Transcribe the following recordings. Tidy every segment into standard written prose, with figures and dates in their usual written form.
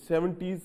70s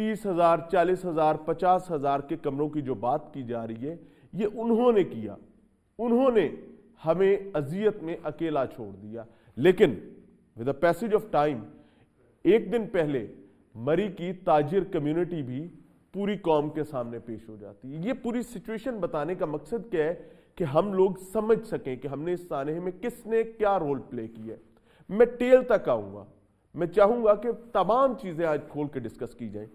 30,000 40,000 50,000 کے کمروں کی جو بات کی جا رہی ہے، یہ انہوں نے کیا، انہوں نے ہمیں اذیت میں اکیلا چھوڑ دیا. لیکن with the passage of time ایک دن پہلے مری کی تاجر کمیونٹی بھی پوری قوم کے سامنے پیش ہو جاتی ہے. یہ پوری سچویشن بتانے کا مقصد کیا ہے کہ ہم لوگ سمجھ سکیں کہ ہم نے اس سانحے میں کس نے کیا رول پلے کیا ہے. میں ٹیل تک آؤں گا، میں چاہوں گا کہ تمام چیزیں آج کھول کے ڈسکس کی جائیں.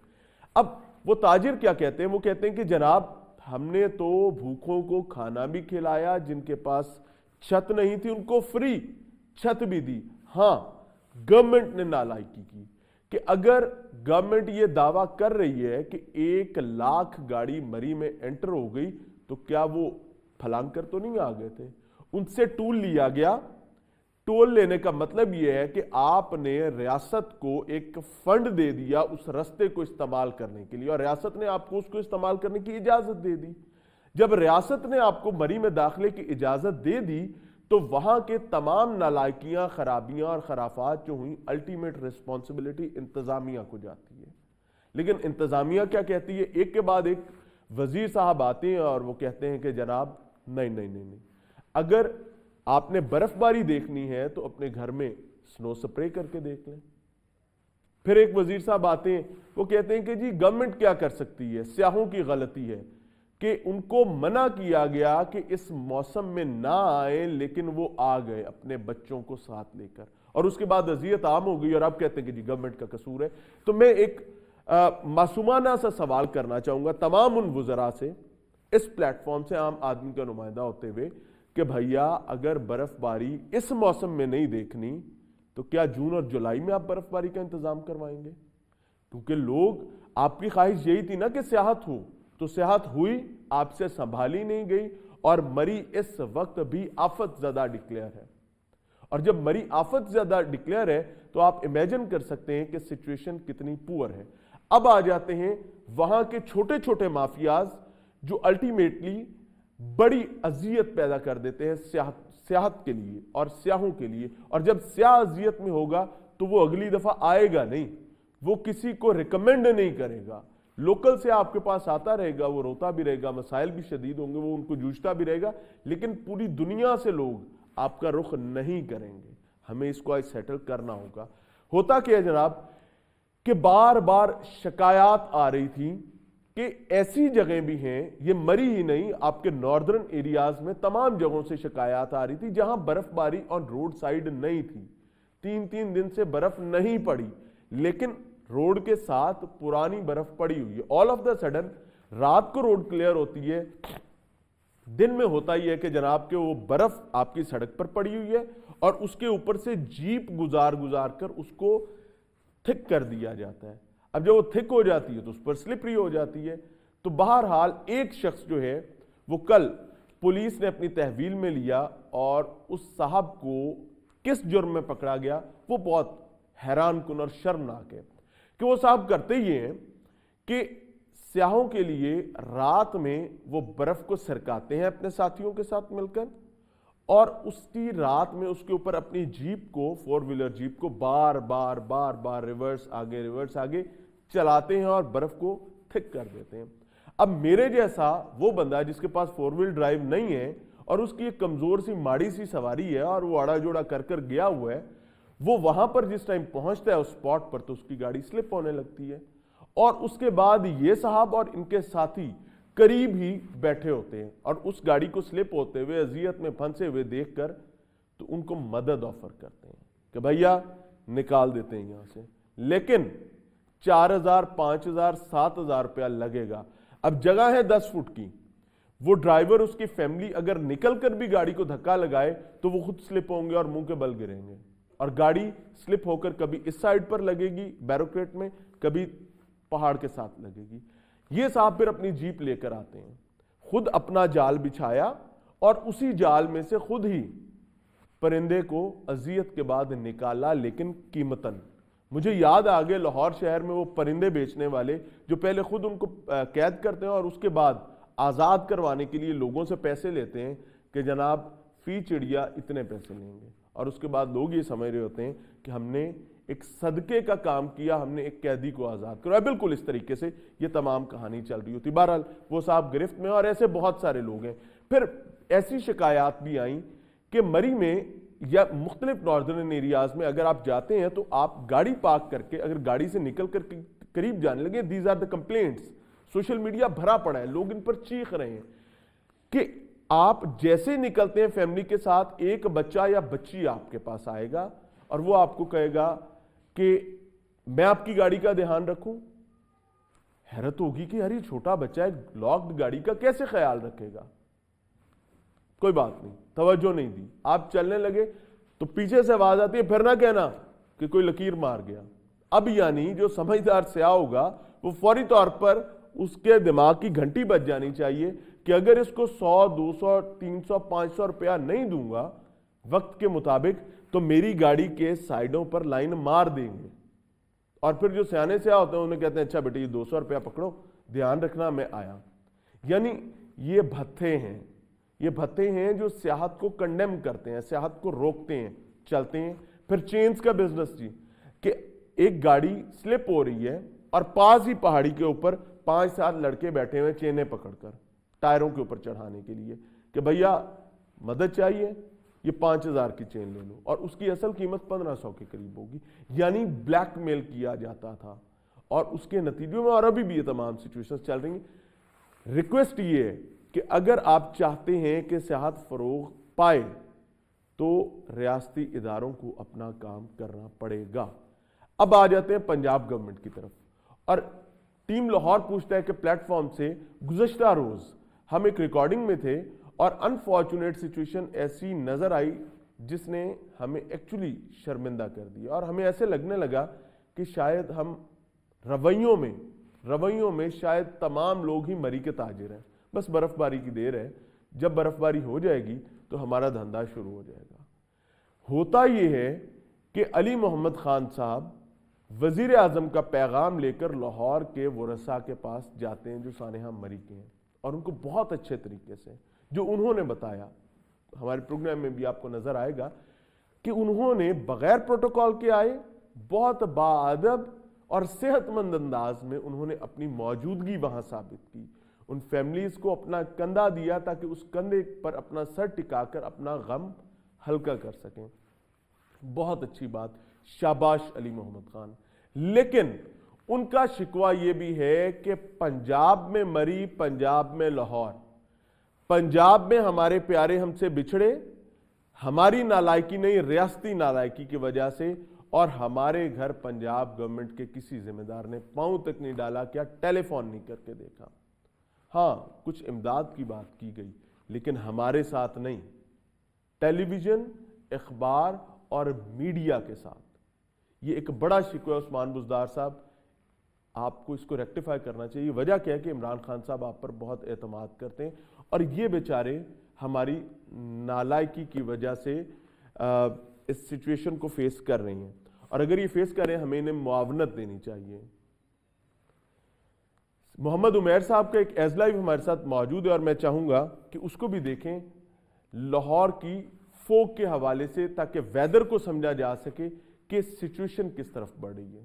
اب وہ تاجر کیا کہتے ہیں؟ وہ کہتے ہیں کہ جناب ہم نے تو بھوکوں کو کھانا بھی کھلایا، جن کے پاس چھت نہیں تھی ان کو فری چھت بھی دی. ہاں، گورنمنٹ نے نالائکی کی کہ اگر گورنمنٹ یہ دعویٰ کر رہی ہے کہ 1,00,000 گاڑی مری میں انٹر ہو گئی، تو کیا وہ پھلانگ کر تو نہیں آ گئے تھے؟ ان سے ٹول لیا گیا. ٹول لینے کا مطلب یہ ہے کہ آپ نے ریاست کو ایک فنڈ دے دیا اس رستے کو استعمال کرنے کے لیے، اور ریاست نے آپ کو اس کو استعمال کرنے کی اجازت دے دی. جب ریاست نے آپ کو مری میں داخلے کی اجازت دے دی تو وہاں کے تمام نالائکیاں، خرابیاں اور خرافات جو ہوئیں، الٹیمیٹ ریسپانسبلٹی انتظامیہ کو جاتی ہے. لیکن انتظامیہ کیا کہتی ہے؟ ایک کے بعد ایک وزیر صاحب آتے ہیں اور وہ کہتے ہیں کہ جناب نہیں، اگر آپ نے برف باری دیکھنی ہے تو اپنے گھر میں سنو سپرے کر کے دیکھ لیں. پھر ایک وزیر صاحب آتے ہیں، وہ کہتے ہیں کہ جی گورنمنٹ کیا کر سکتی ہے؟ سیاحوں کی غلطی ہے کہ ان کو منع کیا گیا کہ اس موسم میں نہ آئیں، لیکن وہ آ گئے اپنے بچوں کو ساتھ لے کر، اور اس کے بعد اذیت عام ہو گئی اور آپ کہتے ہیں کہ جی گورنمنٹ کا قصور ہے. تو میں ایک معصومانہ سا سوال کرنا چاہوں گا تمام ان وزراء سے، اس پلیٹ فارم سے عام آدمی کا نمائندہ ہوتے ہوئے، کہ بھیا اگر برف باری اس موسم میں نہیں دیکھنی تو کیا جون اور جولائی میں آپ برف باری کا انتظام کروائیں گے؟ کیونکہ لوگ، آپ کی خواہش یہی تھی نا کہ سیاحت ہو، تو سیاحت ہوئی، آپ سے سنبھالی نہیں گئی، اور مری اس وقت بھی آفت زدہ ڈکلیئر ہے. اور جب مری آفت زدہ ڈکلیئر ہے تو آپ امیجن کر سکتے ہیں کہ سچویشن کتنی پور ہے. اب آ جاتے ہیں وہاں کے چھوٹے چھوٹے مافیاز جو الٹیمیٹلی بڑی اذیت پیدا کر دیتے ہیں سیاحت کے لیے اور سیاحوں کے لیے. اور جب سیاح اذیت میں ہوگا تو وہ اگلی دفعہ آئے گا نہیں، وہ کسی کو ریکمینڈ نہیں کرے گا. لوکل سے آپ کے پاس آتا رہے گا، وہ روتا بھی رہے گا، مسائل بھی شدید ہوں گے، وہ ان کو جوجھتا بھی رہے گا، لیکن پوری دنیا سے لوگ آپ کا رخ نہیں کریں گے. ہمیں اس کو آج سیٹل کرنا ہوگا. ہوتا کیا ہے جناب کہ بار بار شکایات آ رہی تھی کہ ایسی جگہیں بھی ہیں، یہ مری ہی نہیں، آپ کے ناردرن ایریاز میں تمام جگہوں سے شکایات آ رہی تھی جہاں برف باری آن روڈ سائیڈ نہیں تھی. 3 دن سے برف نہیں پڑی، لیکن روڈ کے ساتھ پرانی برف پڑی ہوئی ہے. آل آف دا سڈن رات کو روڈ کلیئر ہوتی ہے، دن میں ہوتا ہی ہے کہ جناب کہ وہ برف آپ کی سڑک پر پڑی ہوئی ہے اور اس کے اوپر سے جیپ گزار کر اس کو تھک کر دیا جاتا ہے. اب جب وہ تھک ہو جاتی ہے تو اس پر سلپری ہو جاتی ہے. تو بہرحال ایک شخص جو ہے وہ کل پولیس نے اپنی تحویل میں لیا اور اس صاحب کو کس جرم میں پکڑا گیا وہ بہت حیران کن اور شرمناک ہے. کہ وہ صاحب کرتے یہ ہیں کہ سیاحوں کے لیے رات میں وہ برف کو سرکاتے ہیں اپنے ساتھیوں کے ساتھ مل کر، اور اس کی رات میں اس کے اوپر اپنی جیپ کو، 4 ویلر جیپ کو بار بار ریورس آگے چلاتے ہیں اور برف کو تھک کر دیتے ہیں. اب میرے جیسا وہ بندہ جس کے پاس 4 ویل ڈرائیو نہیں ہے اور اس کی ایک کمزور سی ماڑی سی سواری ہے اور وہ اڑا جوڑا کر گیا ہوا ہے، وہ وہاں پر جس ٹائم پہنچتا ہے اس سپاٹ پر تو اس کی گاڑی سلپ ہونے لگتی ہے، اور اس کے بعد یہ صاحب اور ان کے ساتھی قریب ہی بیٹھے ہوتے ہیں اور اس گاڑی کو سلپ ہوتے ہوئے اذیت میں پھنسے ہوئے دیکھ کر تو ان کو مدد آفر کرتے ہیں کہ بھیا نکال دیتے ہیں یہاں سے، لیکن 4,000 5,000 7,000 روپیہ لگے گا. اب جگہ ہے 10 فٹ کی، وہ ڈرائیور اس کی فیملی اگر نکل کر بھی گاڑی کو دھکا لگائے تو وہ خود سلپ ہوں گے اور منہ کے بل گریں گے، اور گاڑی سلپ ہو کر کبھی اس سائیڈ پر لگے گی بیروکریٹ میں، کبھی پہاڑ کے ساتھ لگے گی. یہ صاحب پھر اپنی جیپ لے کر آتے ہیں، خود اپنا جال بچھایا اور اسی جال میں سے خود ہی پرندے کو اذیت کے بعد نکالا، لیکن قیمتاً. مجھے یاد آ گئے لاہور شہر میں وہ پرندے بیچنے والے جو پہلے خود ان کو قید کرتے ہیں اور اس کے بعد آزاد کروانے کے لیے لوگوں سے پیسے لیتے ہیں کہ جناب فی چڑیا اتنے پیسے لیں گے، اور اس کے بعد لوگ یہ سمجھ رہے ہوتے ہیں کہ ہم نے ایک صدقے کا کام کیا, ہم نے ایک قیدی کو آزاد کروایا. بالکل اس طریقے سے یہ تمام کہانی چل رہی ہوتی. بہرحال وہ صاحب گرفت میں, اور ایسے بہت سارے لوگ ہیں. پھر ایسی شکایات بھی آئیں کہ مری میں یا مختلف ناردرن ایریاز میں اگر آپ جاتے ہیں تو آپ گاڑی پارک کر کے اگر گاڑی سے نکل کر قریب جانے لگے, these are the complaints, social media بھرا پڑا ہے, لوگ ان پر چیخ رہے ہیں کہ آپ جیسے نکلتے ہیں فیملی کے ساتھ, ایک بچہ یا بچی آپ کے پاس آئے گا اور وہ آپ کو کہے گا کہ میں آپ کی گاڑی کا دھیان رکھوں. حیرت ہوگی کہ یار یہ چھوٹا بچہ ہے, لاکڈ گاڑی کا کیسے خیال رکھے گا. کوئی بات نہیں, توجہ نہیں دی, آپ چلنے لگے تو پیچھے سے آواز آتی ہے, پھر نہ کہنا کہ کوئی لکیر مار گیا. اب یعنی جو سمجھدار سیاح ہوگا وہ فوری طور پر اس کے دماغ کی گھنٹی بج جانی چاہیے کہ اگر اس کو 100 200 300 500 روپیہ نہیں دوں گا وقت کے مطابق تو میری گاڑی کے سائیڈوں پر لائن مار دیں گے. اور پھر جو سیانے سیاح ہوتے ہیں انہیں کہتے ہیں اچھا بیٹے یہ 200 روپیہ پکڑو, دھیان رکھنا میں آیا. یعنی یہ بھتھے ہیں, یہ بھتھے ہیں جو سیاحت کو کنڈیم کرتے ہیں, سیاحت کو روکتے ہیں, چلتے ہیں. پھر چینز کا بزنس جی, کہ ایک گاڑی سلپ ہو رہی ہے اور پاس ہی پہاڑی کے اوپر 5-7 لڑکے بیٹھے ہوئے چینیں پکڑ کر ٹائروں کے اوپر چڑھانے کے لیے کہ بھیا مدد چاہیے, یہ 5000 کی چین لے لو, اور اس کی اصل قیمت 1500 کے قریب ہوگی. یعنی بلیک میل کیا جاتا تھا, اور اس کے نتیجے میں اور ابھی بھی یہ تمام سچویشنز چل رہی ہیں. ریکویسٹ یہ ہے کہ اگر آپ چاہتے ہیں کہ سیاحت فروغ پائے تو ریاستی اداروں کو اپنا کام کرنا پڑے گا. اب آ جاتے ہیں پنجاب گورنمنٹ کی طرف, اور ٹیم لاہور پوچھتا ہے کہ پلیٹ فارم سے گزشتہ روز ہم ایک ریکارڈنگ میں تھے اور انفارچونیٹ سچویشن ایسی نظر آئی جس نے ہمیں ایکچولی شرمندہ کر دیا, اور ہمیں ایسے لگنے لگا کہ شاید ہم رویوں میں شاید تمام لوگ ہی مری کے تاجر ہیں. بس برف باری کی دیر ہے, جب برف باری ہو جائے گی تو ہمارا دھندا شروع ہو جائے گا. ہوتا یہ ہے کہ علی محمد خان صاحب وزیر اعظم کا پیغام لے کر لاہور کے ورثاء کے پاس جاتے ہیں جو سانحہ مری کے ہیں, اور ان کو بہت اچھے طریقے سے جو انہوں نے بتایا, ہمارے پروگرام میں بھی آپ کو نظر آئے گا کہ انہوں نے بغیر پروٹوکول کے آئے, بہت باادب اور صحت مند انداز میں انہوں نے اپنی موجودگی وہاں ثابت کی. ان فیملیز کو اپنا کندھا دیا تاکہ اس کندھے پر اپنا سر ٹکا کر اپنا غم ہلکا کر سکیں. بہت اچھی بات, شاباش علی محمد خان. لیکن ان کا شکوہ یہ بھی ہے کہ پنجاب میں مری, پنجاب میں لاہور, پنجاب میں ہمارے پیارے ہم سے بچھڑے, ہماری نالائکی نہیں ریاستی نالائکی کی وجہ سے, اور ہمارے گھر پنجاب گورنمنٹ کے کسی ذمہ دار نے پاؤں تک نہیں ڈالا, کیا ٹیلی فون نہیں کر کے دیکھا. ہاں کچھ امداد کی بات کی گئی لیکن ہمارے ساتھ نہیں, ٹیلی ویژن, اخبار اور میڈیا کے ساتھ. یہ ایک بڑا شکوہ عثمان بزدار صاحب, آپ کو اس کو ریکٹیفائی کرنا چاہیے. وجہ کیا ہے کہ عمران خان صاحب آپ پر بہت اعتماد کرتے ہیں, اور یہ بیچارے ہماری نالائکی کی وجہ سے اس سچویشن کو فیس کر رہی ہیں, اور اگر یہ فیس کریں ہمیں انہیں معاونت دینی چاہیے. محمد عمیر صاحب کا ایک ایز لائیو ہمارے ساتھ موجود ہے, اور میں چاہوں گا کہ اس کو بھی دیکھیں لاہور کی فوگ کے حوالے سے, تاکہ ویدر کو سمجھا جا سکے کہ سچویشن کس طرف بڑھ رہی ہے.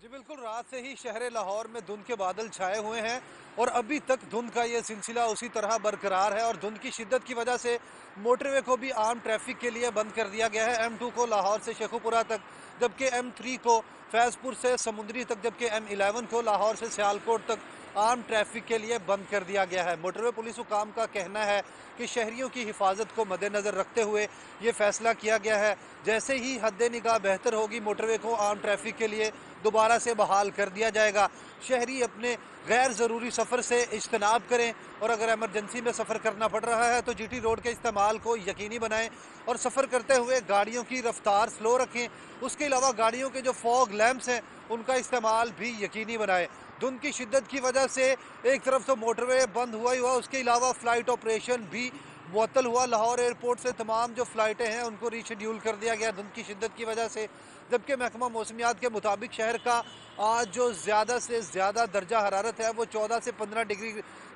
جی بالکل, رات سے ہی شہر لاہور میں دھند کے بادل چھائے ہوئے ہیں, اور ابھی تک دھند کا یہ سلسلہ اسی طرح برقرار ہے, اور دھند کی شدت کی وجہ سے موٹر وے کو بھی عام ٹریفک کے لیے بند کر دیا گیا ہے. M2 کو لاہور سے شیخوپورہ تک, جبکہ M3 کو فیض پور سے سمندری تک, جبکہ M11 کو لاہور سے سیالکوٹ تک عام ٹریفک کے لیے بند کر دیا گیا ہے. موٹر وے پولیس حکام کا کہنا ہے کہ شہریوں کی حفاظت کو مد نظر رکھتے ہوئے یہ فیصلہ کیا گیا ہے. جیسے ہی حد نگاہ بہتر ہوگی موٹر وے کو عام ٹریفک کے لیے دوبارہ سے بحال کر دیا جائے گا. شہری اپنے غیر ضروری سفر سے اجتناب کریں, اور اگر ایمرجنسی میں سفر کرنا پڑ رہا ہے تو جی ٹی روڈ کے استعمال کو یقینی بنائیں, اور سفر کرتے ہوئے گاڑیوں کی رفتار سلو رکھیں. اس کے علاوہ گاڑیوں کے جو فوگ لیمپس ہیں ان کا استعمال بھی یقینی بنائیں. دھند کی شدت کی وجہ سے ایک طرف تو موٹر وے بند ہوا ہی ہوا, اس کے علاوہ فلائٹ آپریشن بھی معطل ہوا. لاہور ایئرپورٹ سے تمام جو فلائٹیں ہیں ان کو ری شیڈیول کر دیا گیا دھند کی شدت کی وجہ سے. جبکہ محکمہ موسمیات کے مطابق شہر کا آج جو زیادہ سے زیادہ درجہ حرارت ہے وہ 14 سے 15 ڈگری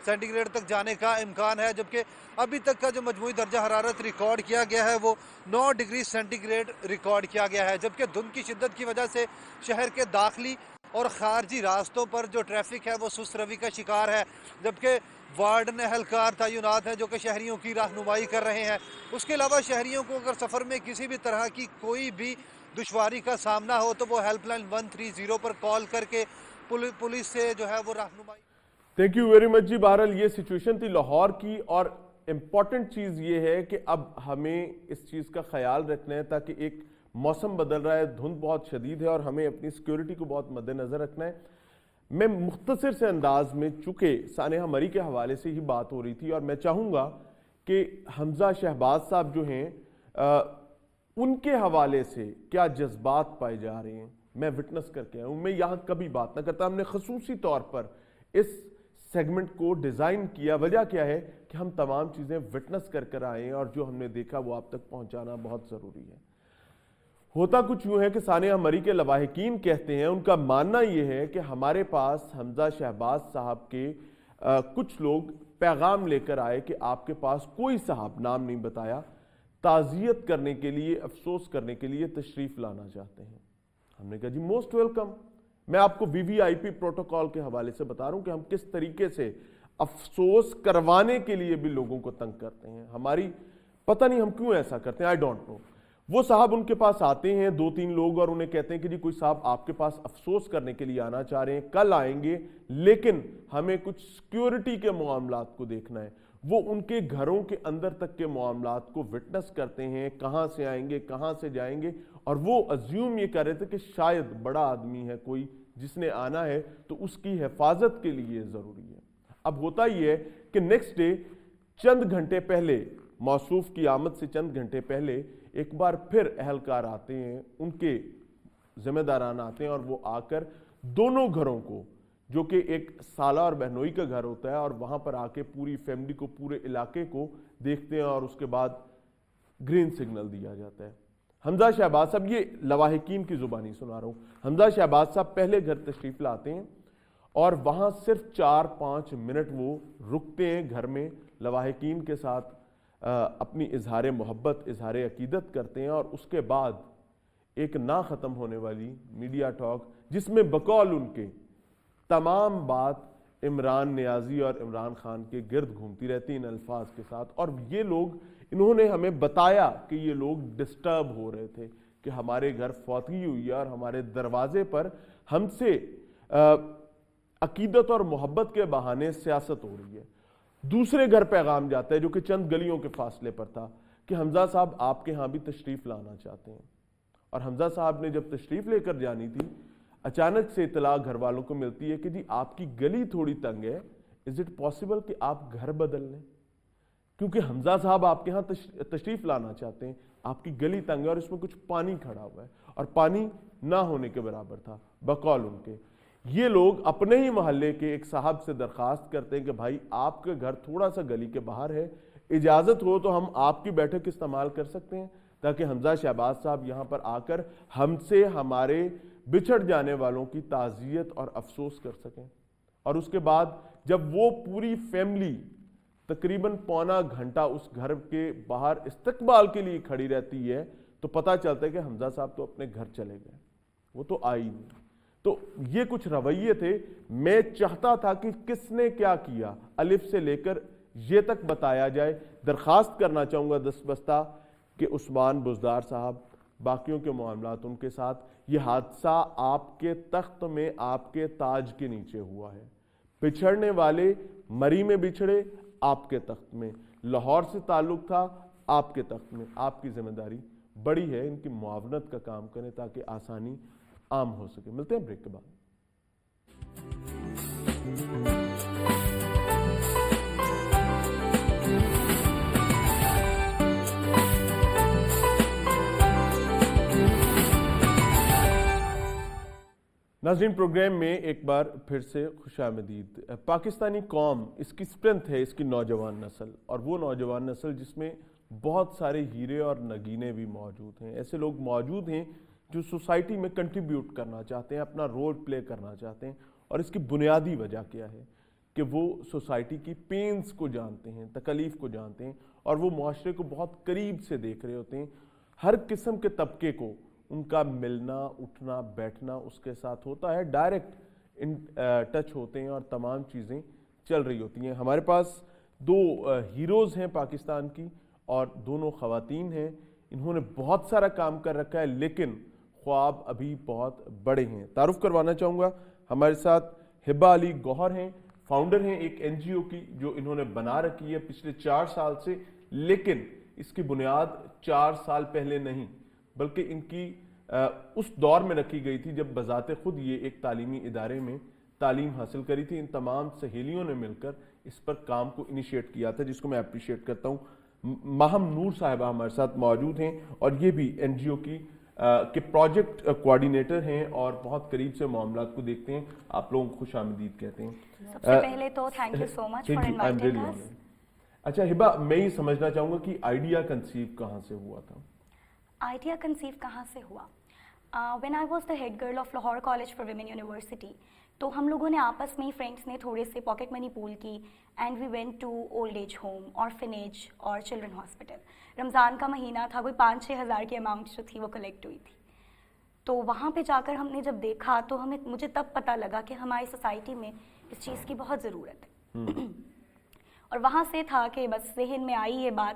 سینٹی گریڈ تک جانے کا امکان ہے، جبکہ ابھی تک کا جو مجموعی درجہ حرارت ریکارڈ کیا گیا ہے وہ 9 ڈگری سینٹی گریڈ ریکارڈ کیا گیا ہے، جبکہ دھند کی شدت کی وجہ سے شہر کے داخلی اور خارجی راستوں پر جو ٹریفک ہے وہ سست روی کا شکار ہے، جبکہ وارڈن اہلکار تعینات ہیں جو کہ شہریوں کی رہنمائی کر رہے ہیں۔ اس کے علاوہ شہریوں کو اگر سفر میں کسی بھی طرح کی کوئی بھی دشواری کا سامنا ہو تو وہ ہیلپ لائن 130 پر کال کر کے پولیس سے جو ہے وہ رہنمائی۔ تھینک یو ویری مچ جی۔ بہرحال یہ سچویشن تھی لاہور کی، اور امپورٹنٹ چیز یہ ہے کہ اب ہمیں اس چیز کا خیال رکھنا ہے تاکہ ایک موسم بدل رہا ہے، دھند بہت شدید ہے اور ہمیں اپنی سیکیورٹی کو بہت مد نظر رکھنا ہے۔ میں مختصر سے انداز میں، چونکہ سانحہ مری کے حوالے سے ہی بات ہو رہی تھی، اور میں چاہوں گا کہ حمزہ شہباز صاحب جو ہیں ان کے حوالے سے کیا جذبات پائے جا رہے ہیں میں وٹنس کر کے آیا ہوں۔ میں یہاں کبھی بات نہ کرتا، ہم نے خصوصی طور پر اس سیگمنٹ کو ڈیزائن کیا، وجہ کیا ہے کہ ہم تمام چیزیں وٹنس کر کر آئے ہیں، اور جو ہم نے دیکھا وہ آپ تک پہنچانا بہت ضروری ہے۔ ہوتا کچھ یوں ہے کہ سانحہ مری کے لواحقین کہتے ہیں، ان کا ماننا یہ ہے کہ ہمارے پاس حمزہ شہباز صاحب کے کچھ لوگ پیغام لے کر آئے کہ آپ کے پاس کوئی صاحب، نام نہیں بتایا، تعزیت کرنے کے لیے، افسوس کرنے کے لیے تشریف لانا چاہتے ہیں۔ ہم نے کہا جی موسٹ ویلکم۔ میں آپ کو وی وی آئی پی پروٹوکول کے حوالے سے بتا رہا ہوں کہ ہم کس طریقے سے افسوس کروانے کے لیے بھی لوگوں کو تنگ کرتے ہیں۔ ہماری پتہ نہیں ہم کیوں ایسا کرتے ہیں، آئی ڈونٹ نو۔ وہ صاحب ان کے پاس آتے ہیں 2-3 لوگ، اور انہیں کہتے ہیں کہ جی کوئی صاحب آپ کے پاس افسوس کرنے کے لیے آنا چاہ رہے ہیں، کل آئیں گے، لیکن ہمیں کچھ سیکیورٹی کے معاملات کو دیکھنا ہے۔ وہ ان کے گھروں کے اندر تک کے معاملات کو وٹنس کرتے ہیں، کہاں سے آئیں گے، کہاں سے جائیں گے، اور وہ ازیوم یہ کر رہے تھے کہ شاید بڑا آدمی ہے کوئی جس نے آنا ہے تو اس کی حفاظت کے لیے ضروری ہے۔ اب ہوتا یہ ہے کہ نیکسٹ ڈے چند گھنٹے پہلے، موصوف کی آمد سے چند گھنٹے پہلے، ایک بار پھر اہلکار آتے ہیں، ان کے ذمہ داران آتے ہیں، اور وہ آ کر دونوں گھروں کو، جو کہ ایک سالہ اور بہنوئی کا گھر ہوتا ہے، اور وہاں پر آ کے پوری فیملی کو، پورے علاقے کو دیکھتے ہیں، اور اس کے بعد گرین سگنل دیا جاتا ہے۔ حمزہ شہباز صاحب، یہ لواحقین کی زبانی سنا رہا ہوں، حمزہ شہباز صاحب پہلے گھر تشریف لاتے ہیں، اور وہاں صرف 4-5 منٹ وہ رکتے ہیں گھر میں، لواحقین کے ساتھ اپنی اظہار محبت، اظہار عقیدت کرتے ہیں، اور اس کے بعد ایک نہ ختم ہونے والی میڈیا ٹاک، جس میں بقول ان کے تمام بات عمران نیازی اور عمران خان کے گرد گھومتی رہتی ان الفاظ کے ساتھ۔ اور یہ لوگ، انہوں نے ہمیں بتایا کہ یہ لوگ ڈسٹرب ہو رہے تھے کہ ہمارے گھر فوتگی ہوئی ہے، اور ہمارے دروازے پر ہم سے عقیدت اور محبت کے بہانے سیاست ہو رہی ہے۔ دوسرے گھر پیغام جاتا ہے جو کہ چند گلیوں کے فاصلے پر تھا کہ حمزہ صاحب آپ کے ہاں بھی تشریف لانا چاہتے ہیں، اور حمزہ صاحب نے جب تشریف لے کر جانی تھی، اچانک سے اطلاع گھر والوں کو ملتی ہے کہ جی آپ کی گلی تھوڑی تنگ ہے، از اٹ پاسبل کہ آپ گھر بدل لیں، کیونکہ حمزہ صاحب آپ کے ہاں تشریف لانا چاہتے ہیں، آپ کی گلی تنگ ہے اور اس میں کچھ پانی کھڑا ہوا ہے، اور پانی نہ ہونے کے برابر تھا بقول ان کے۔ یہ لوگ اپنے ہی محلے کے ایک صاحب سے درخواست کرتے ہیں کہ بھائی آپ کے گھر تھوڑا سا گلی کے باہر ہے، اجازت ہو تو ہم آپ کی بیٹھک استعمال کر سکتے ہیں، تاکہ حمزہ شہباز صاحب یہاں پر آ کر ہم سے ہمارے بچھڑ جانے والوں کی تعزیت اور افسوس کر سکیں۔ اور اس کے بعد جب وہ پوری فیملی تقریباً پونا گھنٹہ اس گھر کے باہر استقبال کے لیے کھڑی رہتی ہے، تو پتہ چلتا ہے کہ حمزہ صاحب تو اپنے گھر چلے گئے، وہ تو آئی نہیں۔ تو یہ کچھ رویے تھے۔ میں چاہتا تھا کہ کس نے کیا کیا، الف سے لے کر یہ تک بتایا جائے۔ درخواست کرنا چاہوں گا دست بستہ کہ عثمان بزدار صاحب، باقیوں کے معاملات ان کے ساتھ، یہ حادثہ آپ کے تخت میں، آپ کے تاج کے نیچے ہوا ہے۔ بچھڑنے والے مری میں بچھڑے، آپ کے تخت میں، لاہور سے تعلق تھا، آپ کے تخت میں، آپ کی ذمہ داری بڑی ہے، ان کی معاونت کا کام کریں تاکہ آسانی عام ہو سکے۔ ملتے ہیں بریک کے بعد۔ ناظرین، پروگرام میں ایک بار پھر سے خوش آمدید۔ پاکستانی قوم، اس کی اسٹرینتھ ہے اس کی نوجوان نسل، اور وہ نوجوان نسل جس میں بہت سارے ہیرے اور نگینے بھی موجود ہیں۔ ایسے لوگ موجود ہیں جو سوسائٹی میں کنٹریبیوٹ کرنا چاہتے ہیں, اپنا رول پلے کرنا چاہتے ہیں, اور اس کی بنیادی وجہ کیا ہے کہ وہ سوسائٹی کی پینز کو جانتے ہیں, تکلیف کو جانتے ہیں, اور وہ معاشرے کو بہت قریب سے دیکھ رہے ہوتے ہیں. ہر قسم کے طبقے کو ان کا ملنا, اٹھنا, بیٹھنا اس کے ساتھ ہوتا ہے, ڈائریکٹ ان ٹچ ہوتے ہیں اور تمام چیزیں چل رہی ہوتی ہیں. ہمارے پاس دو ہیروز ہیں پاکستان کی, اور دونوں خواتین ہیں. انہوں نے بہت سارا کام کر رکھا ہے, لیکن خواب ابھی بہت بڑے ہیں. تعارف کروانا چاہوں گا, ہمارے ساتھ ہبہ علی گوہر ہیں, فاؤنڈر ہیں ایک این جی او کی جو انہوں نے بنا رکھی ہے پچھلے 4 سال سے, لیکن اس کی بنیاد 4 سال پہلے نہیں بلکہ ان کی اس دور میں رکھی گئی تھی جب بذات خود یہ ایک تعلیمی ادارے میں تعلیم حاصل کری تھی. ان تمام سہیلیوں نے مل کر اس پر کام کو انیشیٹ کیا تھا, جس کو میں اپریشیٹ کرتا ہوں. ماہم نور صاحبہ ہمارے ساتھ موجود ہیں, اور یہ بھی این جی او کی کے پروجیکٹ کوآرڈینیٹر ہیں اور بہت قریب سے معاملات کو دیکھتے ہیں. آپ لوگوں کو خوش آمدید کہتے ہیں. سب سے پہلے تو thank you so much for inviting us. اچھا ہبہ, میں یہ سمجھنا چاہوں گا کہ آئیڈیا کنسیو کہاں سے ہوا تھا؟ آئیڈیا کنسیو کہاں سے ہوا؟ When I was the head girl of Lahore college for women university, تو ہم لوگوں نے آپس میں ہی فرینڈس نے تھوڑے سے پاکٹ منی پول کی, and we went to old age home, orphanage اور چلڈرن ہاسپٹل. رمضان کا مہینہ تھا, کوئی 5-6 ہزار کی اماؤنٹ جو تھی وہ کلیکٹ ہوئی تھی. تو وہاں پہ جا کر ہم نے جب دیکھا تو مجھے تب پتہ لگا کہ ہماری سوسائٹی میں اس چیز کی بہت ضرورت ہے. اور وہاں سے تھا کہ بس ذہن میں آئی یہ بات,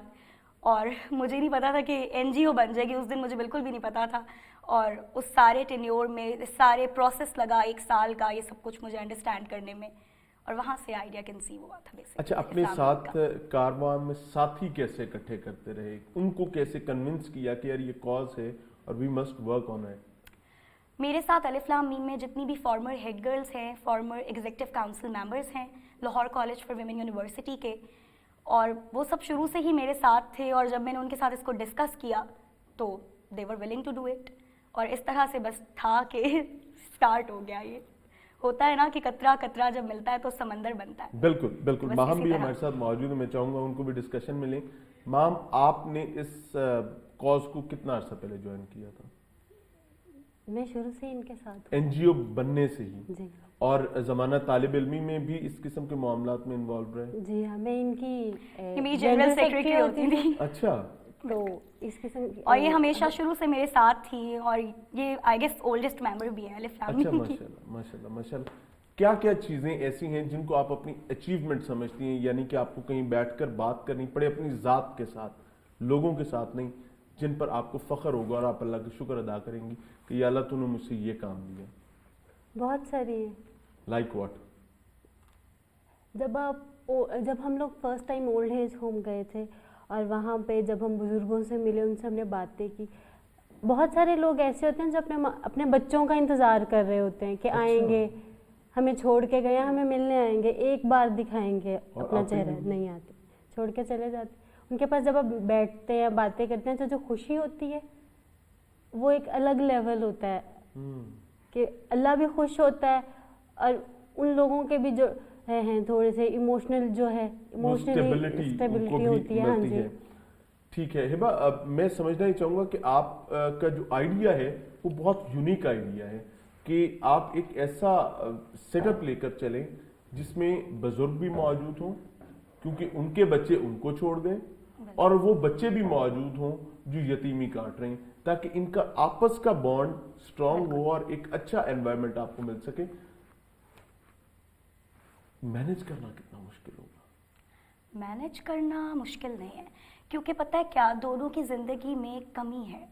اور مجھے نہیں پتا تھا کہ این جی او بن جائے گی. اس دن مجھے بالکل بھی نہیں پتا تھا, اور اس سارے ٹینیور میں سارے پروسیس لگا 1 سال کا یہ سب کچھ مجھے انڈرسٹینڈ کرنے میں, اور وہاں سے آئیڈیا کنسیو ہوا تھا. اچھا, اپنے ساتھ کاروان میں ساتھی کیسے اکٹھے کرتے رہے, ان کو کیسے کنونس کیا کہ یار یہ کاز ہے اور we must work on it? میرے ساتھ الف لام میم میں جتنی بھی فارمر ہیڈ گرلز ہیں, فارمر ایگزیکٹو کاؤنسل ممبرز ہیں Lahore college for women university کے, اور وہ سب شروع سے ہی میرے ساتھ تھے. اور جب میں نے ان کے ساتھ اس کو ڈسکس کیا تو دے ور ولنگ ٹو ڈو اٹ, اور اس طرح سے بس تھا کہ اسٹارٹ ہو گیا. یہ ہوتا ہے نا کہ قطرہ قطرہ جب ملتا ہے تو سمندر بنتا ہے. بالکل بالکل. ماہم بھی ہمارے ساتھ موجود ہے, میں چاہوں گا ان کو بھی ڈسکشن میں لیں. ماہم, آپ نے اس کاز کو کتنا عرصہ پہلے جوائن کیا تھا؟ میں شروع سے ان کے ساتھ این جی او بننے سے ہی؟ جی. اور زمانہ طالب علمی میں بھی اس قسم کے معاملات میں انوالو رہے؟ جی ہاں, میں ان کی جنرل سیکریٹری ہوتی تھی. اچھا, تو اس قسم کی, اور یہ ہمیشہ شروع سے میرے ساتھ تھی, اور یہ آئی گیس اولڈسٹ ممبر بھی ہے الف لام اچھا, میم کی. ماشاءاللہ ماشاءاللہ. کیا کیا چیزیں ایسی ہیں جن کو آپ اپنی اچیومنٹ سمجھتی ہیں, یعنی کہ آپ کو کہیں بیٹھ کر بات کرنی پڑے اپنی ذات کے ساتھ, لوگوں کے ساتھ نہیں, جن پر آپ کو فخر ہوگا اور آپ اللہ کا شکر ادا کریں گی کہ یا اللہ تو نے مجھ سے یہ کام دیا؟ بہت ساری ہیں. Like what? جب ہم لوگ first time old age home گئے تھے, اور وہاں پہ جب ہم بزرگوں سے ملے, ان سے ہم نے باتیں کی. بہت سارے لوگ ایسے ہوتے ہیں جو اپنے بچوں کا انتظار کر رہے ہوتے ہیں کہ آئیں گے, ہمیں چھوڑ کے گئے, ہمیں ملنے آئیں گے, ایک بار دکھائیں گے اپنا چہرہ, نہیں آتے, چھوڑ کے چلے جاتے. ان کے پاس جب آپ بیٹھتے ہیں, باتیں کرتے ہیں, تو جو خوشی ہوتی ہے وہ ایک الگ لیول ہوتا ہے, کہ اللہ بھی خوش ہوتا ہے, اور ان لوگوں کے بھی جو ہیں تھوڑے سے ایموشنل جو ہے, ایموشنلی اسٹیبلٹی ہوتی ہے. ہاں جی, ٹھیک ہے. ہبہ, اب میں سمجھنا ہی چاہوں گا کہ آپ کا جو آئیڈیا ہے وہ بہت یونیک آئیڈیا ہے, کہ آپ ایک ایسا سیٹ اپ لے کر چلیں جس میں بزرگ بھی موجود ہوں, کیونکہ ان کے بچے ان کو چھوڑ دیں, اور وہ بچے بھی موجود ہوں جو یتیمی کاٹ رہے ہیں, تاکہ ان کا آپس کا بانڈ اسٹرانگ ہو اور ایک اچھا انوائرمنٹ آپ کو مل سکے. مینج کرنا کتنا مشکل ہوگا؟ مینج کرنا مشکل نہیں ہے, کیونکہ پتہ ہے کیا, دونوں کی زندگی میں کمی ہے.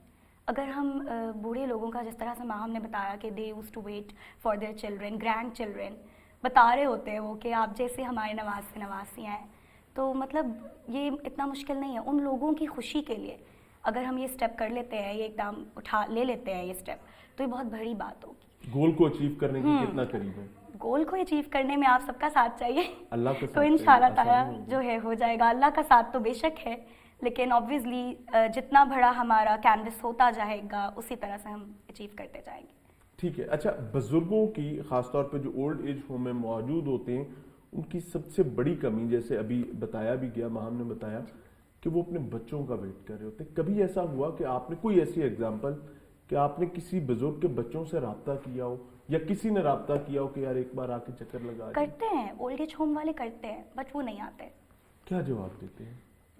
اگر ہم بوڑھے لوگوں کا, جس طرح سے ماہم نے بتایا کہ they used to wait for their children, grandchildren, بتا رہے ہوتے ہیں وہ کہ آپ جیسے ہمارے نواز سے نوازیاں ہیں, تو مطلب یہ اتنا مشکل نہیں ہے. ان لوگوں کی خوشی کے لیے اگر ہم یہ اسٹیپ کر لیتے ہیں, یہ اقدام لے لیتے ہیں یہ اسٹیپ, تو یہ بہت بڑی بات ہوگی. گول کو اچیو کرنے کی کتنا قریب ہے؟ گول کو اچیو کرنے میں آپ سب کا ساتھ چاہیے, اللہ کا ساتھ تو انشاءاللہ تعالیٰ جو ہے ہو جائے گا. اللہ کا ساتھ تو بے شک ہے, لیکن آبویسلی جتنا بڑا ہمارا کینوس ہوتا جائے گا اسی طرح سے ہم اچیو کرتے جائیں گے. ٹھیک ہے. اچھا, بزرگوں کی خاص طور پہ جو اولڈ ایج ہوم میں موجود ہوتے ہیں, ان کی سب سے بڑی کمی, جیسے ابھی بتایا بھی گیا, ماہم نے بتایا کہ وہ اپنے بچوں کا ویٹ کر رہے ہوتے ہیں. کبھی ایسا ہوا کہ آپ نے کوئی ایسی ایگزامپل کہ کہ آپ نے کسی بزرگ کے بچوں سے رابطہ کیا ہو یا کسی نے رابطہ کیا ہو کہ یار ایک بار آ کے چکر لگا جائیں؟ کرتے ہیں اولڈ ایج ہوم والے کرتے ہیں بٹ وہ نہیں آتے. کیا جواب دیتے ہیں؟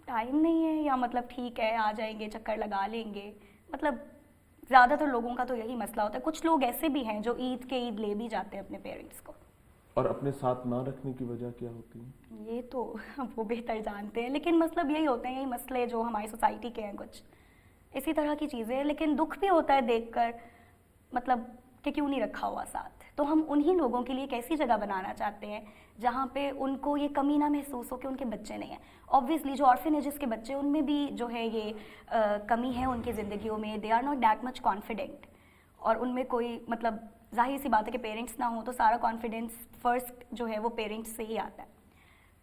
ٹائم نہیں ہے یا مطلب ٹھیک ہے آ جائیں گے چکر لگا لیں گے. مطلب زیادہ تر لوگوں کا تو یہی مسئلہ ہوتا ہے. کچھ لوگ ایسے بھی ہیں جو عید کے عید لے بھی جاتے ہیں اپنے پیرنٹس کو. اور اپنے ساتھ نہ رکھنے کی وجہ کیا ہوتی ہے؟ یہ تو وہ بہتر جانتے ہیں, لیکن مطلب یہی ہوتے ہیں, یہی مسئلے جو ہماری سوسائٹی کے ہیں, کچھ اسی طرح کی چیزیں. لیکن دکھ بھی ہوتا ہے دیکھ کر, مطلب کہ کیوں نہیں رکھا ہوا ساتھ. تو ہم انہی لوگوں کے لیے ایک ایسی جگہ بنانا چاہتے ہیں جہاں پہ ان کو یہ کمی نہ محسوس ہو کہ ان کے بچے نہیں ہیں. آبویسلی جو آرفنیجز کے بچے ان میں بھی جو ہے یہ کمی ہے ان کی زندگیوں میں. They are not that much confident, اور ان میں کوئی مطلب ظاہر سی بات ہے کہ پیرنٹس نہ ہوں تو سارا کانفیڈنس فرسٹ جو ہے وہ پیرنٹس سے ہی آتا ہے.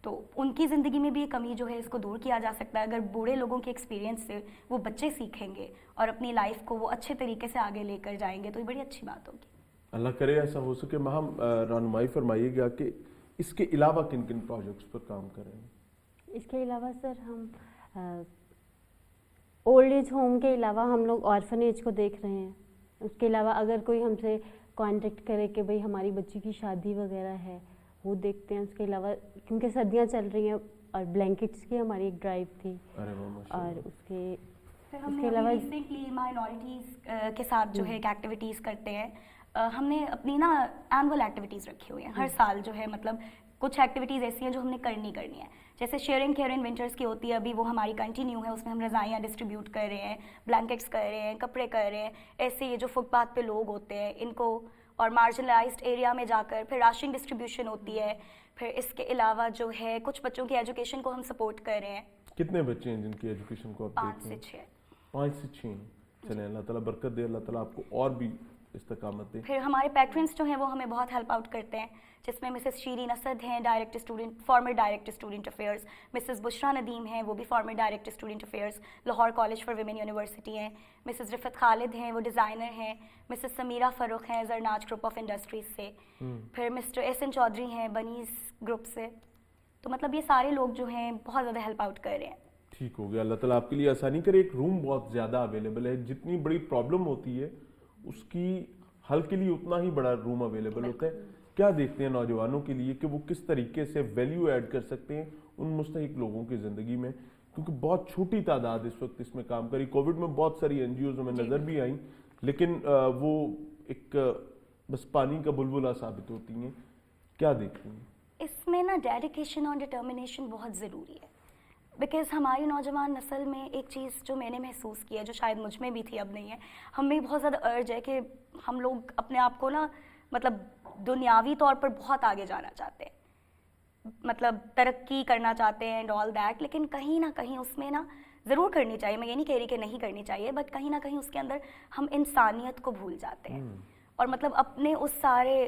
تو ان کی زندگی میں بھی یہ کمی جو ہے اس کو دور کیا جا سکتا ہے اگر بوڑھے لوگوں کے ایکسپیرینس سے وہ بچے سیکھیں گے اور اپنی لائف کو وہ اچھے طریقے سے آگے لے کر جائیں گے تو یہ بڑی اچھی بات ہوگی. اللہ کرے ایسا ہو سکے. مہم رہنمائی فرمائیے گا کہ اس کے علاوہ کن کن پروجیکٹس پر کام کر رہے ہیں؟ اس کے علاوہ سر ہم اولڈ ایج ہوم کے علاوہ ہم لوگ آرفنیج کو دیکھ رہے ہیں. اس کے علاوہ اگر کوئی ہم سے کانٹیکٹ کرے کہ بھئی ہماری بچی کی شادی وغیرہ ہے وہ دیکھتے ہیں. اس کے علاوہ کیونکہ سردیاں چل رہی ہیں اور بلینکٹس کی ہماری ایک ڈرائیو تھی, اور اس کے علاوہ ریسنٹلی مائنورٹیز کے ساتھ جو ہے ایک ایکٹیویٹیز کرتے ہیں. ہم نے اپنی نا اینول ایکٹیویٹیز رکھی ہوئی ہیں ہر سال جو ہے, مطلب کچھ ایکٹیویٹیز ایسی ہیں جو ہم نے کرنی ہے. جیسے شیئرنگ کیئر ان ونٹرس کی ہوتی ہے, ابھی وہ ہماری کنٹینیو ہے. اس میں ہم رضائیاں ڈسٹریبیوٹ کر رہے ہیں, بلینکٹس کر رہے ہیں, کپڑے کر رہے ہیں. ایسے یہ جو فٹ پاتھ پہ لوگ ہوتے ہیں ان کو, اور مارجنلائزڈ ایریا میں جا کر پھر راشن ڈسٹریبیوشن ہوتی ہے. پھر اس کے علاوہ جو ہے کچھ بچوں کی ایجوکیشن کو ہم سپورٹ کر رہے ہیں. کتنے بچے ہیں جن کی ایجوکیشن کو آپ دیکھ رہے ہیں؟ 5 سے 6. چلیں اللہ تعالیٰ برکت دے, اللہ تعالیٰ آپ کو اور بھی استقامت دے. پھر ہمارے پیٹرنس جو ہیں وہ ہمیں بہت ہیلپ آؤٹ کرتے ہیں, جس میں مسز شیرین اسد ہیں director student, former director student affairs. Mrs Bushra Nadeem ہیں, وہ بھی former director student affairs, Lahore college for women university ہیں. مسز رفت خالد ہیں, وہ ڈیزائنر ہیں. مسز سمیرہ فروخ ہیں زرناج گروپ آف انڈسٹریز سے. پھر مسٹر ایس این چودھری ہیں بنیز گروپ سے. تو مطلب یہ سارے لوگ جو ہیں بہت زیادہ ہیلپ آؤٹ کر رہے ہیں. ٹھیک ہو گیا, اللہ تعالیٰ آپ کے لیے آسانی کرے. ایک روم بہت زیادہ اویلیبل ہے, جتنی بڑی پرابلم ہوتی ہے اس کی حل کے لیے اتنا ہی بڑا روم اویلیبل ہوتا ہے. کیا دیکھتے ہیں نوجوانوں کے لیے کہ وہ کس طریقے سے ویلیو ایڈ کر سکتے ہیں ان مستحق لوگوں کی زندگی میں, کیونکہ بہت چھوٹی تعداد اس وقت اس میں کام کری. کووڈ میں بہت ساری این جی اوز ہمیں نظر بھی آئیں, لیکن وہ ایک بس پانی کا بلبلہ ثابت ہوتی ہیں. کیا دیکھتے ہیں اس میں نا ڈیڈیکیشن اور ڈٹرمنیشن بہت ضروری ہے. بیکاز ہماری نوجوان نسل میں ایک چیز جو میں نے محسوس کی ہے, جو شاید مجھ میں بھی تھی اب نہیں ہے, ہم میں بہت زیادہ ارج ہے کہ ہم لوگ اپنے آپ کو نا مطلب دنیاوی طور پر بہت آگے جانا چاہتے ہیں, مطلب ترقی کرنا چاہتے ہیں اینڈ آل دیٹ. لیکن کہیں نہ کہیں اس میں نا ضرور کرنی چاہیے, میں یہ نہیں کہہ رہی کہ نہیں کرنی چاہیے, بٹ کہیں نہ کہیں اس کے اندر ہم انسانیت کو بھول جاتے ہیں اور مطلب اپنے اس سارے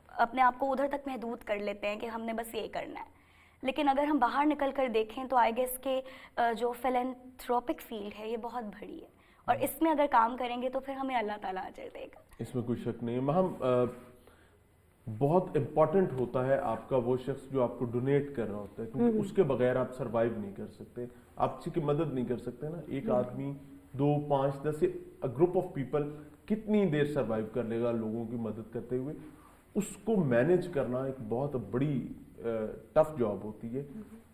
اپنے آپ کو ادھر تک محدود کر لیتے ہیں کہ ہم نے بس یہ کرنا ہے. لیکن اگر ہم باہر نکل کر دیکھیں تو آئی گیس کہ جو فیلینتھروپک فیلڈ ہے یہ بہت بڑی ہے, اور اس میں اگر کام کریں گے تو پھر ہمیں اللہ تعالیٰ اجر دے گا. اس میں کوئی شک نہیں ہے. ہم بہت امپورٹنٹ ہوتا ہے آپ کا وہ شخص جو آپ کو ڈونیٹ کر رہا ہوتا ہے, کیونکہ اس کے بغیر آپ سروائیو نہیں کر سکتے, آپ کسی کی مدد نہیں کر سکتے نا. ایک آدمی 2 5 10 گروپ آف پیپل کتنی دیر سروائیو کر لے گا لوگوں کی مدد کرتے ہوئے. اس کو مینیج کرنا ایک بہت بڑی ٹف جاب ہوتی ہے.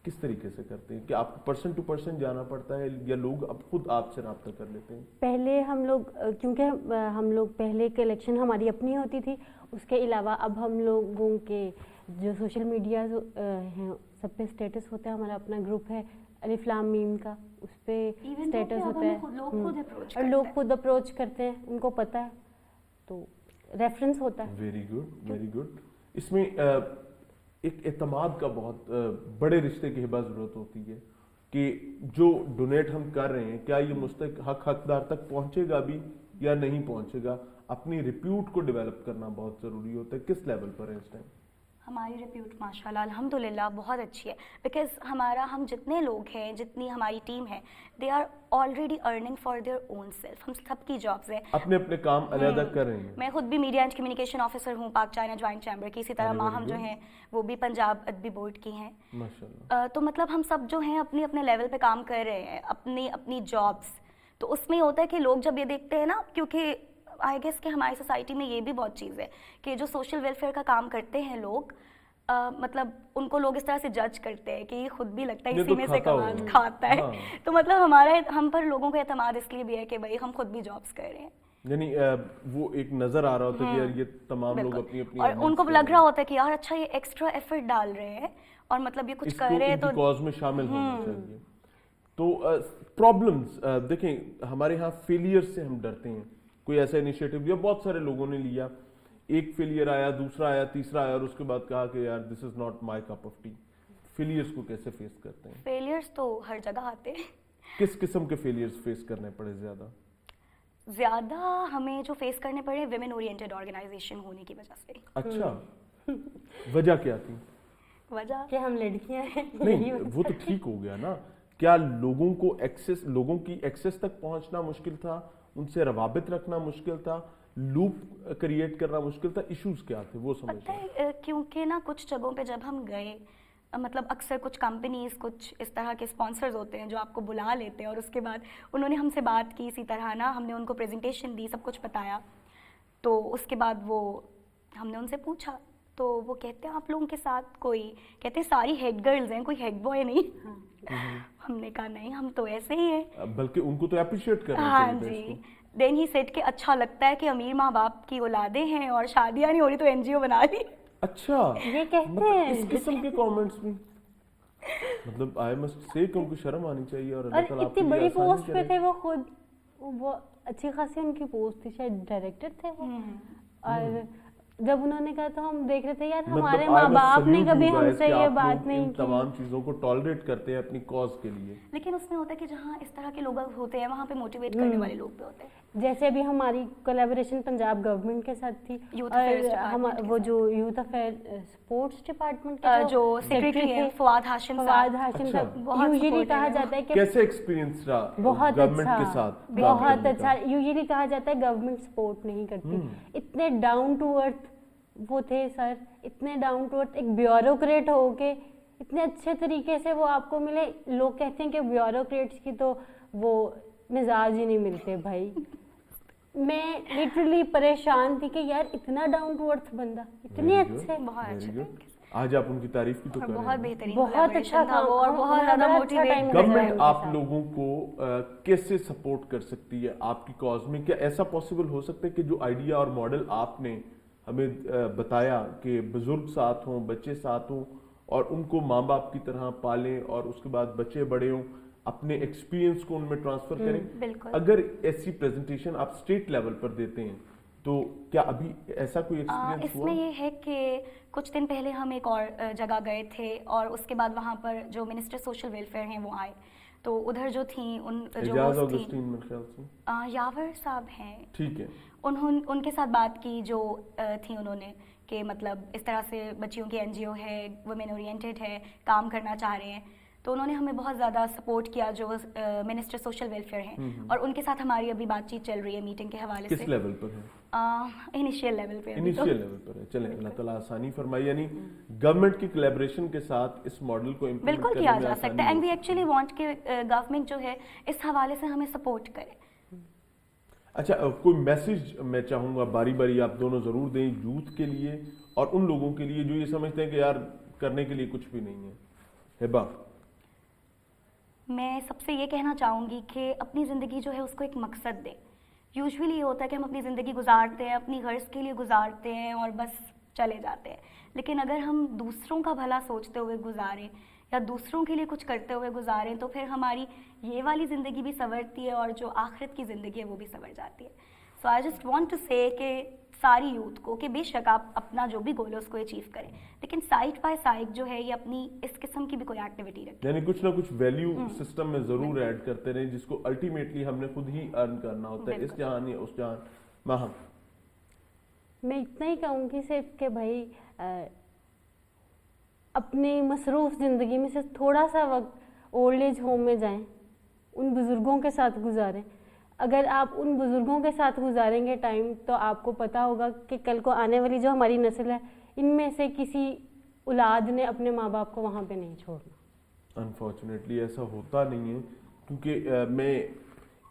کس طریقے سے کرتے ہیں کہ آپ کو پرسن ٹو پرسن جانا پڑتا ہے یا لوگ اب خود آپ سے رابطہ کر لیتے ہیں؟ پہلے ہم لوگ کیونکہ ہم لوگ پہلے کلیکشن ہماری اپنی ہوتی تھی, اس کے علاوہ اب ہم لوگوں کے جو سوشل میڈیا ہیں سب پہ اسٹیٹس ہوتا ہے. ہمارا اپنا گروپ ہے الف لام میم کا, اس پہ اسٹیٹس ہوتا ہے اور لوگ خود اپروچ کرتے ہیں, ان کو پتہ ہے تو ریفرنس ہوتا ہے. Very good, very good. اس میں ایک اعتماد کا بہت بڑے رشتے کی ہبہ ضرورت ہوتی ہے کہ جو ڈونیٹ ہم کر رہے ہیں کیا یہ مستحق حقدار تک پہنچے گا بھی یا نہیں پہنچے گا. اپنی ریپیوٹ کو ڈیولپ کرنا بہت ضروری ہوتا ہے. کس لیول پر ہے اس ٹائم؟ ہماری ریپیوٹ ماشاءاللہ الحمدللہ بہت اچھی ہے, بیکاز ہم جتنے لوگ ہیں, جتنی ہماری ٹیم ہے, they are already earning for their own self. ہم سب کی جابس ہیں, اپنے اپنے کام علیحدہ کر رہے ہیں. میں خود بھی میڈیا اینڈ کمیونیکیشن آفیسر ہوں پاک چائنا جوائنٹ چیمبر کی. اسی طرح ماہم جو ہیں وہ بھی پنجاب ادبی بورڈ کی ہیں ماشاءاللہ. تو مطلب ہم سب جو ہیں اپنے اپنے لیول پہ کام کر رہے ہیں, اپنی جابس. تو اس میں یہ ہوتا ہے کہ لوگ جب یہ دیکھتے ہیں نا, کیونکہ آئی گیس کہ ہماری سوسائٹی میں یہ بھی بہت چیز ہے کہ جو سوشل ویلفیئر کا کام کرتے ہیں لوگ مطلب ان کو لوگ اس طرح سے جج کرتے ہیں کہ یہ خود بھی لگتا ہے اسی میں سے کھاتا ہے. تو مطلب ہم پر لوگوں کا اعتماد اس لیے بھی ہے کہ بھائی ہم خود بھی جابس کر رہے ہیں, یعنی وہ ایک نظر آ رہا ہوتا ہے کہ یار یہ تمام لوگ اپنی اپنی اور ان کو لگ رہا ہوتا ہے کہ یار اچھا یہ ایکسٹرا ایفرٹ ڈال رہے ہیں اور مطلب یہ کچھ کر رہے ہیں تو کاز میں شامل ہونا چاہیے. تو پرابلمز دیکھیں ہمارے ہاں فیلئر سے ہم ڈرتے ہیں. کوئی ایسا انیشیٹو لیا, بہت سارے لوگوں نے لیا, ایک فیلئر آیا, دوسرا آیا, تیسرا آیا, اور اس کے بعد کہا کہ یار this is not my cup of tea. Failures کو کیسے فیس کرتے ہیں؟ فیلئرز تو ہر جگہ آتے ہیں. کس قسم کے فیلئرز فیس کرنے پڑے زیادہ ہمیں جو فیس کرنے پڑے ویمن اورینٹیڈ آرگنائزیشن ہونے کی وجہ سے. اچھا, وجہ کیا تھی؟ وجہ کہ ہم لڑکیاں ہیں. نہیں وہ تو ٹھیک ہو گیا نا. کیا لوگوں کو ایکسس, لوگوں کی ایکسس تک پہنچنا مشکل تھا, ان سے روابط رکھنا مشکل تھا, لوپ کریٹ کرنا مشکل تھا, ایشوز کیا تھے وہ سمجھتے ہیں؟ کیونکہ نا کچھ جگہوں پہ جب ہم گئے مطلب اکثر کچھ کمپنیز کچھ اس طرح کے اسپانسرز ہوتے ہیں جو آپ کو بلا لیتے ہیں اور اس کے بعد انہوں نے ہم سے بات کی اسی طرح نا, ہم نے ان کو پریزنٹیشن دی, سب کچھ بتایا, تو اس کے بعد ہم نے ان سے پوچھا تو وہ کہتے ہیں آپ لوگوں کے ساتھ کوئی, کہتے ہیں ساری ہیڈ گرلز ہیں, کوئی ہیڈ بوائے نہیں. ہم نے کہا نہیں ہم تو ایسے ہی ہیں, بلکہ ان کو تو اپریشیٹ کرنا ہاں جی. دین ہی سیڈ کہ اچھا لگتا ہے کہ امیر ماں باپ کی اولادیں ہیں اور شادیاں نہیں ہو رہی تو این جی او بنا لی. اچھا یہ کہتے ہیں اس قسم کے کامنٹس بھی, مطلب آئی مسٹ سے کہ ان کو شرم آنی چاہیے. اور اللہ تعالیٰ اتنی بڑی پوسٹ پہ تھے وہ خود, وہ اچھی خاصی ان کی پوسٹ تھی, شاید ڈائریکٹر تھے وہ. اور جب انہوں نے کہا تو ہم دیکھ رہے تھے یار ہمارے ماں باپ نے کبھی ہم سے یہ بات نہیں کی. تمام چیزوں کو ٹالریٹ کرتے ہیں اپنی کاز کے لیے. لیکن اس میں ہوتا ہے کہ جہاں اس طرح کے لوگ ہوتے ہیں وہاں پہ موٹیویٹ کرنے والے لوگ بھی ہوتے ہیں. جیسے ابھی ہماری کولیبوریشن پنجاب گورنمنٹ کے ساتھ تھی, اور وہ جو یوتھ افیئر اسپورٹس ڈپارٹمنٹ کے جو سیکریٹری ہیں فواد ہاشم صاحب, یوزلی کہا جاتا ہے کہ کیسے ایکسپیرینس رہا بہت گورنمنٹ کے ساتھ؟ بہت اچھا. یوزلی کہا جاتا ہے گورنمنٹ سپورٹ نہیں کرتی. اتنے ڈاؤن ٹو ارتھ وہ تھے سر, اتنے ڈاؤن ٹو ارتھ, ایک بیوروکریٹ ہو کے اتنے اچھے طریقے سے وہ آپ کو ملے. لوگ کہتے ہیں کہ بیوروکریٹس کی تو وہ مزاج ہی نہیں ملتے بھائی. میں لٹرلی پریشان تھی کہ یار اتنا ڈاؤن ٹو ارتھ بندہ, اتنے اچھے, بہت اچھے. آج آپ ان کی تعریف بھی تو کر رہے ہیں. بہت بہترین, بہت اچھا تھا اور بہت زیادہ موٹیویٹ. گورنمنٹ آپ لوگوں کو کیسے سپورٹ کر سکتی ہے آپ کی کاز میں؟ کیا ایسا پاسبل ہو سکتا ہے کہ جو آئیڈیا اور ماڈل آپ نے ہمیں بتایا کہ بزرگ ساتھ ہوں, بچے ساتھ ہوں, اور ان کو ماں باپ کی طرح پالیں, اور اس کے بعد بچے بڑے ہوں, اپنے ایکسپیرینس کو ان میں ٹرانسفر کریں. اگر ایسی پریزنٹیشن آپ اسٹیٹ لیول پر دیتے ہیں تو کیا ابھی ایسا کوئی ایکسپیرینس اس میں یہ ہے کہ کچھ دن پہلے ہم ایک اور جگہ گئے تھے اور اس کے بعد وہاں پر جو منسٹر سوشل ویلفیئر ہیں وہ آئے, تو ادھر جو تھیں ان جو یاور صاحب ہیں, ٹھیک ہے, ان کے ساتھ بات کی جو تھی انہوں نے کہ مطلب اس طرح سے بچیوں کی این جی او ہے, وومن اورینٹیڈ ہے, کام کرنا چاہ رہے ہیں, تو انہوں نے ہمیں بہت زیادہ سپورٹ کیا جو منسٹر سوشل ویلفیئر ہیں, اور ان کے ساتھ ہماری ابھی بات چیت چل رہی ہے میٹنگ کے حوالے سے. کس لیول پر ہے؟ انیشیل لیول پہ. انیشیل لیول پر ہے. چلیں اللہ تعالیٰ آسانی فرمائے. یعنی گورنمنٹ کی کولیبریشن کے ساتھ اس ماڈل کو بالکل کیا جا سکتا ہے, اینڈ وی ایکچولی وانٹ کہ گورنمنٹ جو ہے اس حوالے سے ہمیں سپورٹ کرے. اچھا, کوئی میسج میں چاہوں گا باری باری آپ دونوں ضرور دیں یوتھ کے لیے اور ان لوگوں کے لیے جو یہ سمجھتے ہیں کہ یار کرنے کے لیے کچھ بھی نہیں ہے. ہبا, میں سب سے یہ کہنا چاہوں گی کہ اپنی زندگی جو ہے اس کو ایک مقصد دیں. یوزولی یہ ہوتا ہے کہ ہم اپنی زندگی گزارتے ہیں, اپنی غرض کے لیے گزارتے ہیں اور بس چلے جاتے ہیں, لیکن اگر ہم دوسروں کا بھلا سوچتے ہوئے گزاریں یا دوسروں کے لیے کچھ کرتے ہوئے گزاریں تو پھر ہماری یہ والی زندگی بھی سنورتی ہے اور جو آخرت کی زندگی ہے وہ بھی سنور جاتی ہے. سو آئی جسٹ وانٹ ٹو سے کہ ساری یوتھ کو کہ بے شک آپ اپنا جو بھی گول ہے اس کو اچیو کریں, لیکن سائڈ بائی سائڈ جو ہے یہ اپنی اس قسم کی بھی کوئی ایکٹیویٹی رکھیں, یعنی کچھ نہ کچھ ویلیو سسٹم میں ضرور ایڈ کرتے رہیں جس کو الٹیمیٹلی ہم نے خود ہی ارن کرنا ہوتا ہے, اس جہان یا اس جہان. ماہم, میں اتنا ہی کہوں گی صرف کہ بھائی اپنی مصروف زندگی میں سے تھوڑا سا وقت اولڈ ایج ہوم میں جائیں, ان بزرگوں کے ساتھ گزاریں. اگر آپ ان بزرگوں کے ساتھ گزاریں گے ٹائم تو آپ کو پتہ ہوگا کہ کل کو آنے والی جو ہماری نسل ہے ان میں سے کسی اولاد نے اپنے ماں باپ کو وہاں پہ نہیں چھوڑنا. انفارچونیٹلی ایسا ہوتا نہیں ہے, کیونکہ میں